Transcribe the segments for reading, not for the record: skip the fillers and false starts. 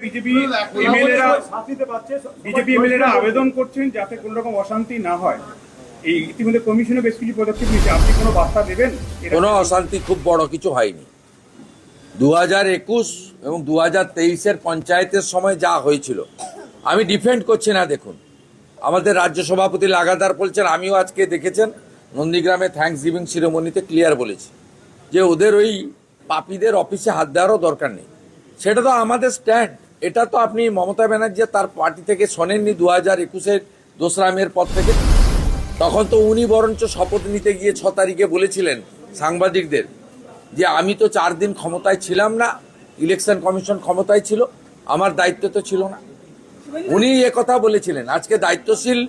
BJP এমএলএরা আবেদন করছেন যাতে কোনো রকম অশান্তি না হয়। এই ইতিমধ্যে কমিশনে বেশ কিছু পদক্ষেপ নিয়েছে, আপনি কোনো বার্তা দেবেন? কোনো অশান্তি খুব বড় কিছু হয়নি। 2021 এবং 2023-এর পঞ্চায়েতের সময় যা হয়েছিল, আমি ডিফেন্ড করছি না। দেখুন, আমাদের রাজ্য সভাপতি লাগাতার বলছেন, আমিও আজকে দেখেছেন নন্দীগ্রামে থ্যাঙ্কস গিভিং সিরিমনিতে ক্লিয়ার বলেছি যে ওদের ওই পাপীদের অফিসে হাত দেওয়ারও দরকার নেই। সেটা তো আমাদের স্ট্যান্ড। এটা তো আপনি মমতা ব্যানার্জি তার পার্টি থেকে শোনেননি 2021-এর 2রা মের পর থেকে। তখন তো উনি বরঞ্চ শপথ নিতে গিয়ে 6 তারিখে বলেছিলেন সাংবাদিকদের যে আমি তো 4 দিন ক্ষমতায় ছিলাম না, ইলেকশন কমিশন ক্ষমতায় ছিল, আমার দায়িত্ব তো ছিল না। উনি কথা বলেছিলেন। আজকে দায়িত্বশীল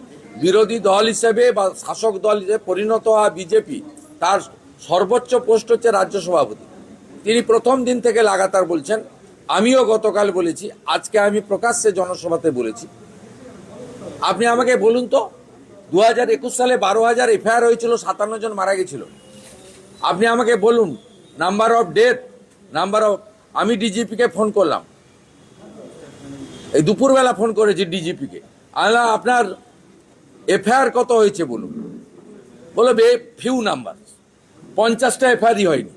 বিরোধী দল হিসেবে বা শাসক দল হিসেবে পরিণত হওয়া বিজেপি, তার সর্বোচ্চ পোস্ট হচ্ছে রাজ্য সভাপতি। তিনি প্রথম দিন থেকে লাগাতার বলছেন, আমিও গতকাল বলেছি, আজকে আমি প্রকাশ্যে জনসভাতে বলেছি। আপনি আমাকে বলুন তো, 2021 সালে 12,000 এফআইআর হয়েছিল, 57 জন মারা গেছিল। আপনি আমাকে বলুন নাম্বার অফ ডেথ, আমি ডিজিপিকে ফোন করলাম, এই দুপুরবেলা ফোন করেছি ডিজিপিকে, আল্লাহ আপনার এফআইআর কত হয়েছে বলুন। বলে ফিউ নাম্বার, 50টা এফআইআরই হয়নি,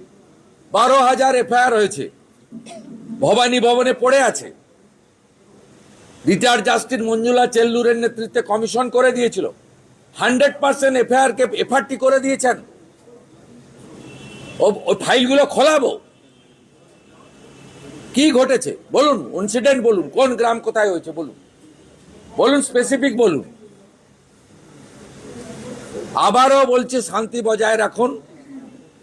12,000 এফআইআর হয়েছে, ভবানী ভবনে পড়ে আছে। রিটায়ার্ড জাস্টিস মঞ্জুলা চেল্লুরের নেতৃত্বে কমিশন করে দিয়েছিল, 100% এফআইআরকে এফআরটি করে দিয়েছেন। ওই ফাইলগুলো খোলাবো। কি ঘটেছে বলুন, ইনসিডেন্ট বলুন, কোন গ্রাম কোথায় হয়েছে বলুন, স্পেসিফিক বলুন। আবারও বলছে শান্তি বজায় রাখুন।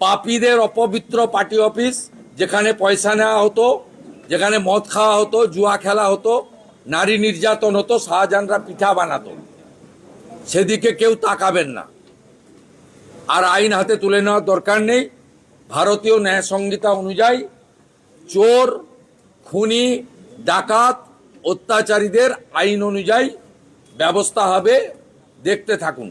পাপীদের অপবিত্র পার্টি অফিস, যেখানে পয়সা নেওয়া হতো, যেখানে মদ খাওয়া হতো, জুয়া খেলা হতো, নারী নির্যাতন হতো, শাহজাহানরা পিঠা বানাতো, সেদিকে কেউ তাকাবেন না। আর আইন হাতে তুলে নেওয়ার দরকার নেই। ভারতীয় ন্যায় সংহিতা অনুযায়ী চোর, খুনি, ডাকাত, অত্যাচারীদের আইন অনুযায়ী ব্যবস্থা হবে। দেখতে থাকুন।